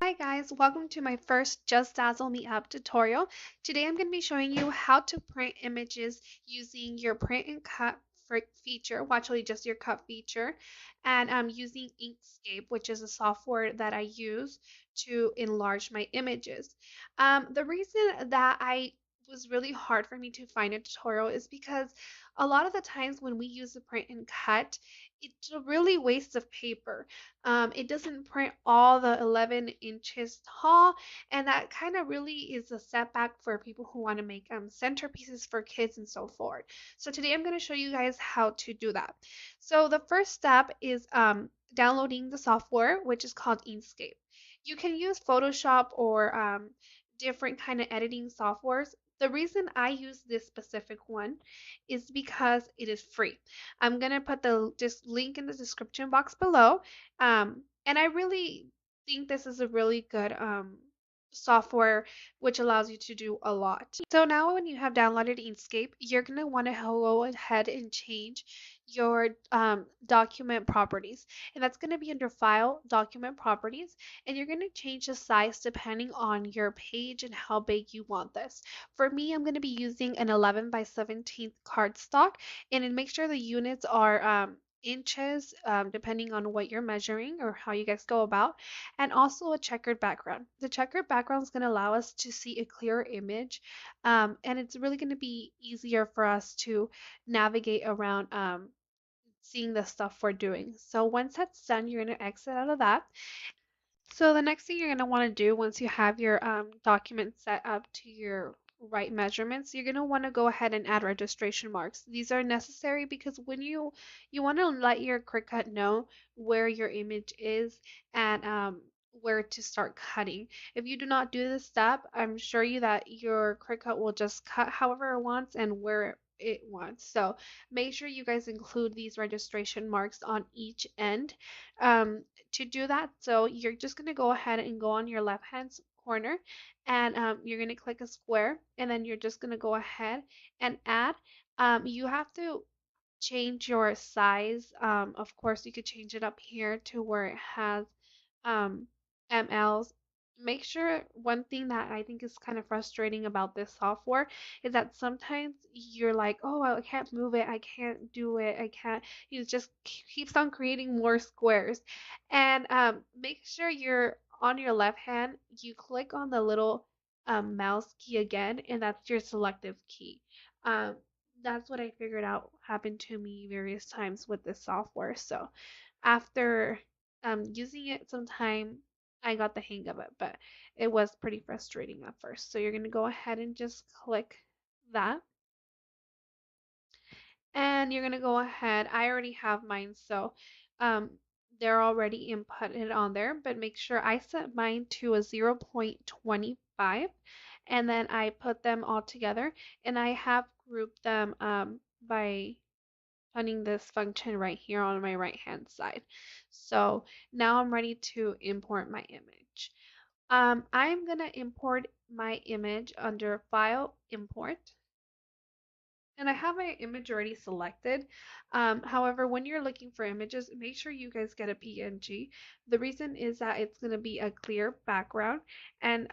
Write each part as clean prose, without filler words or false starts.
Hi guys, welcome to my first Just Dazzle Me Up tutorial. Today I'm going to be showing you how to print images using your print and cut feature, well actually just your cut feature, and I'm using Inkscape, which is a software that I use to enlarge my images. The reason that I was really hard for me to find a tutorial is because a lot of the times when we use the print and cut, it's a really waste of paper. It doesn't print all the 11 inches tall, and that kind of really is a setback for people who want to make centerpieces for kids and so forth. So today I'm going to show you guys how to do that. So the first step is downloading the software, which is called Inkscape. You can use Photoshop or different kind of editing softwares. The reason I use this specific one is because it is free. I'm gonna put the just link in the description box below. And I really think this is a really good software which allows you to do a lot. So now when you have downloaded Inkscape, you're going to want to go ahead and change your document properties. And that's going to be under File, Document Properties. And you're going to change the size depending on your page and how big you want this. For me, I'm going to be using an 11 by 17 cardstock. And then make sure the units are inches, depending on what you're measuring or how you guys go about, and also a checkered background. The checkered background is going to allow us to see a clearer image, and it's really going to be easier for us to navigate around seeing the stuff we're doing. So once that's done, you're going to exit out of that. So the next thing you're going to want to do once you have your document set up to your right measurements, you're going to want to go ahead and add registration marks. These are necessary because when you want to let your Cricut know where your image is and where to start cutting. If you do not do this step, I'm sure you that your Cricut will just cut however it wants and where it wants. So make sure you guys include these registration marks on each end. To do that, so you're just going to go ahead and go on your left hand corner, and you're going to click a square, and then you're just going to go ahead and add. You have to change your size. Of course, you could change it up here to where it has um, MLs. Make sure one thing that I think is kind of frustrating about this software is that sometimes you're like, oh, I can't move it, I can't do it, I can't. It just keeps on creating more squares. And make sure you're on your left hand, you click on the little mouse key again, and that's your selective key. Um, that's what I figured out happened to me various times with this software. So after using it some time, I got the hang of it, but it was pretty frustrating at first. So you're going to go ahead and just click that. And you're going to go ahead. I already have mine, so um, they're already inputted on there, but make sure I set mine to a 0.25, and then I put them all together, and I have grouped them by putting this function right here on my right hand side. So now I'm ready to import my image. I'm going to import my image under File, Import. And I have my image already selected. However, when you're looking for images, make sure you guys get a PNG. The reason is that it's going to be a clear background, and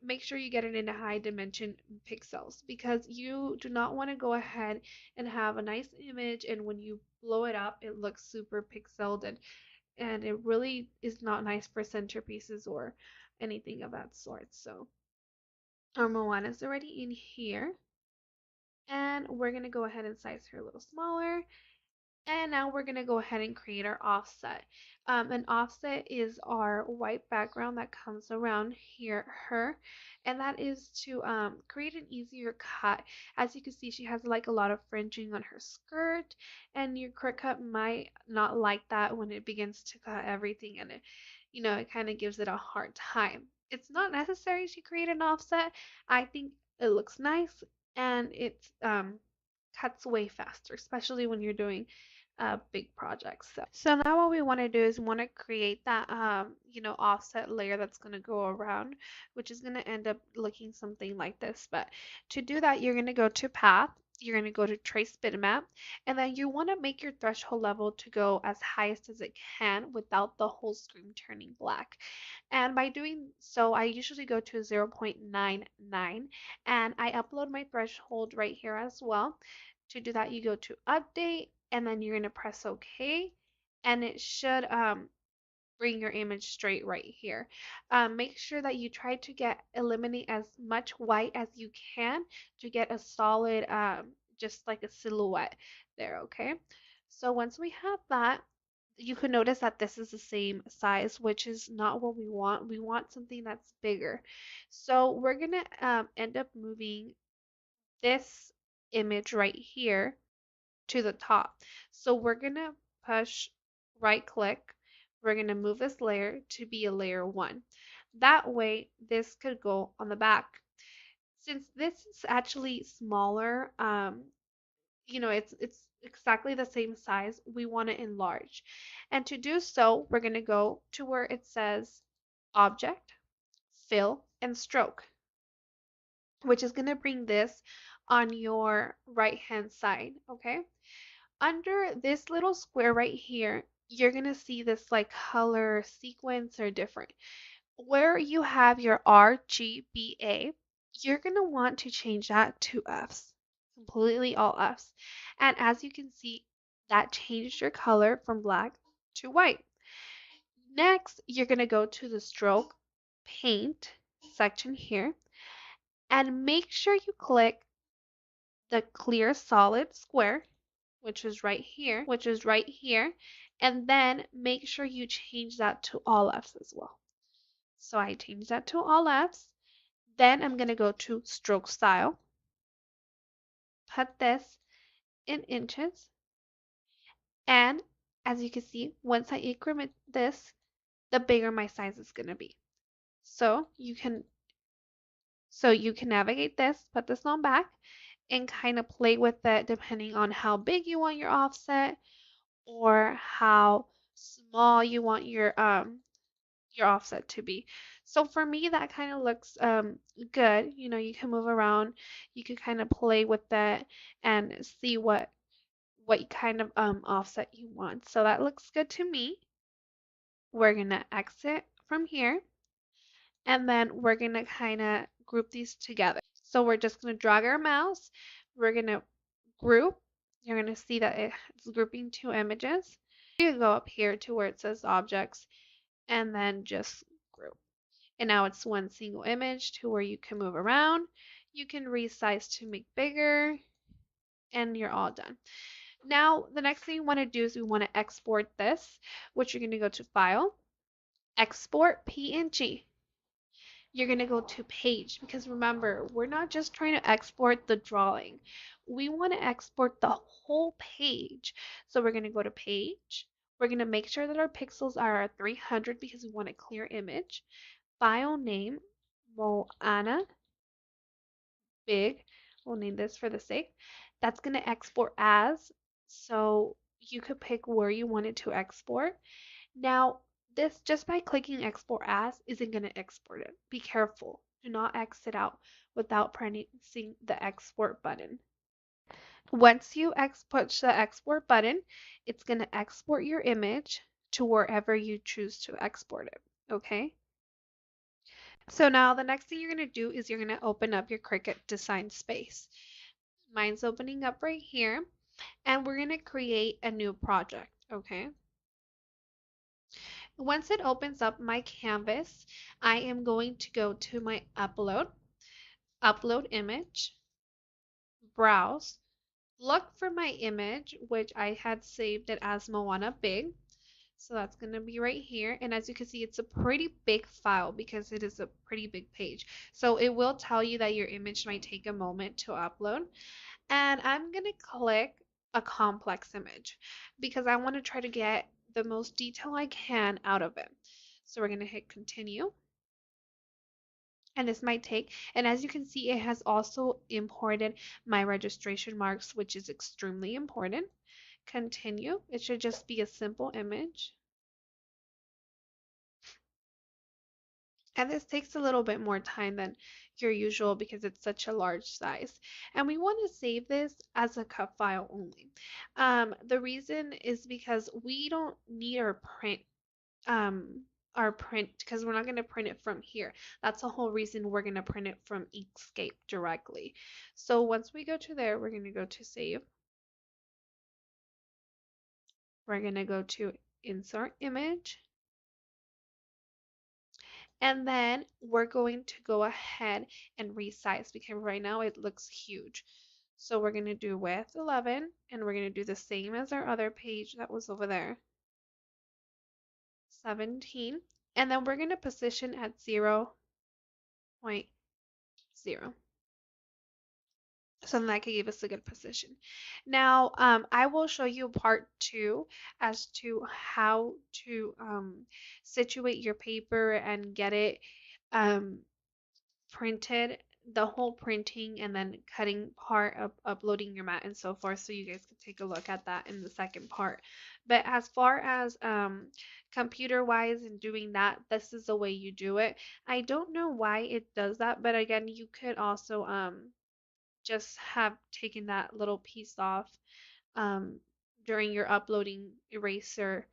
make sure you get it in a high dimension pixels because you do not want to go ahead and have a nice image and when you blow it up, it looks super pixeled and it really is not nice for centerpieces or anything of that sort. So our Moana is already in here. And we're going to go ahead and size her a little smaller. And now we're going to go ahead and create our offset. An offset is our white background that comes around here, her, and that is to create an easier cut. As you can see, she has like a lot of fringing on her skirt, and your Cricut might not like that when it begins to cut everything, and it kind of gives it a hard time. It's not necessary to create an offset. I think it looks nice and it cuts way faster, especially when you're doing big projects. So now what we want to do is we want to create that offset layer that's going to go around, which is going to end up looking something like this. But to do that, you're going to go to Path. you're going to go to trace bitmap, and then you want to make your threshold level to go as highest as it can without the whole screen turning black. And by doing so, I usually go to 0.99, and I upload my threshold right here as well. To do that, you go to update, and then you're going to press OK, and it should bring your image straight right here. Make sure that you try to eliminate as much white as you can to get a solid, just like a silhouette there, okay? So once we have that, you can notice that this is the same size, which is not what we want. We want something that's bigger. So we're gonna end up moving this image right here to the top. So we're going to push right click. We're going to move this layer to be a layer 1. That way this could go on the back. Since this is actually smaller, it's exactly the same size, we want to enlarge. And to do so, we're going to go to where it says Object, Fill, and Stroke, which is going to bring this on your right hand side, okay? Under this little square right here, you're going to see this like color sequence or different. Where you have your RGBA, you're going to want to change that to Fs, completely all Fs. And as you can see, that changed your color from black to white. Next, you're going to go to the stroke paint section here and make sure you click the clear solid square, which is right here, and then make sure you change that to all Fs as well. So I changed that to all Fs. Then I'm going to go to stroke style, put this in inches, and as you can see, once I increment this, the bigger my size is going to be. So you can navigate this, put this on back, and kind of play with it depending on how big you want your offset or how small you want your offset to be. So for me, that kind of looks good. You know, you can move around, you can kind of play with that and see what kind of offset you want. So that looks good to me. We're gonna exit from here, and then we're gonna kind of group these together. So we're just gonna drag our mouse. We're gonna group. You're gonna see that it's grouping two images. You can go up here to where it says objects and then just group. And now it's one single image to where you can move around. You can resize to make bigger, and you're all done. Now, the next thing you want to do is we want to export this, which you're going to go to File, Export PNG. You're going to go to Page, because remember, we're not just trying to export the drawing. We want to export the whole page. So we're going to go to Page. We're going to make sure that our pixels are 300 because we want a clear image. File name, Moana Big. We'll name this for the sake. That's going to export as, so you could pick where you want it to export. Now, this just by clicking export as isn't going to export it. Be careful. Do not exit out without pressing the export button. Once you push the export button, it's going to export your image to wherever you choose to export it. Okay? So now the next thing you're going to do is you're going to open up your Cricut design space. Mine's opening up right here, and we're going to create a new project, okay? Once it opens up my canvas, I am going to go to my upload image, browse, look for my image, which I had saved it as Moana Big. So that's going to be right here. And as you can see, it's a pretty big file because it is a pretty big page. So it will tell you that your image might take a moment to upload. And I'm going to click a complex image because I want to try to get the most detail I can out of it. So we're going to hit continue. And this might take, and as you can see, it has also imported my registration marks, which is extremely important. Continue. It should just be a simple image. And this takes a little bit more time than your usual because it's such a large size. And we want to save this as a cut file only. The reason is because we don't need um, our print because we're not going to print it from here. That's the whole reason we're going to print it from Inkscape directly. So once we go to there, we're going to go to save. We're going to go to insert image. And then we're going to go ahead and resize because right now it looks huge. So we're going to do width 11 and we're going to do the same as our other page that was over there, 17. And then we're going to position at 0.0. So that could give us a good position. Now, I will show you part two as to how to situate your paper and get it um, printed, the whole printing and then cutting part of uploading your mat and so forth. So you guys can take a look at that in the second part. But as far as computer wise and doing that, this is the way you do it. I don't know why it does that, but again, you could also just have taken that little piece off um, during your uploading eraser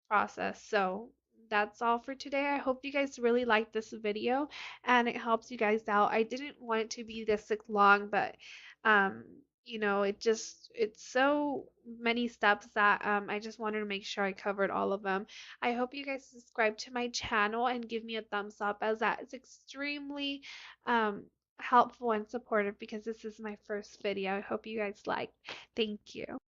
process. So that's all for today. I hope you guys really liked this video and it helps you guys out. I didn't want it to be this long, but um, it's so many steps that I just wanted to make sure I covered all of them. I hope you guys subscribe to my channel and give me a thumbs up as that is extremely helpful and supportive because this is my first video. I hope you guys liked. Thank you.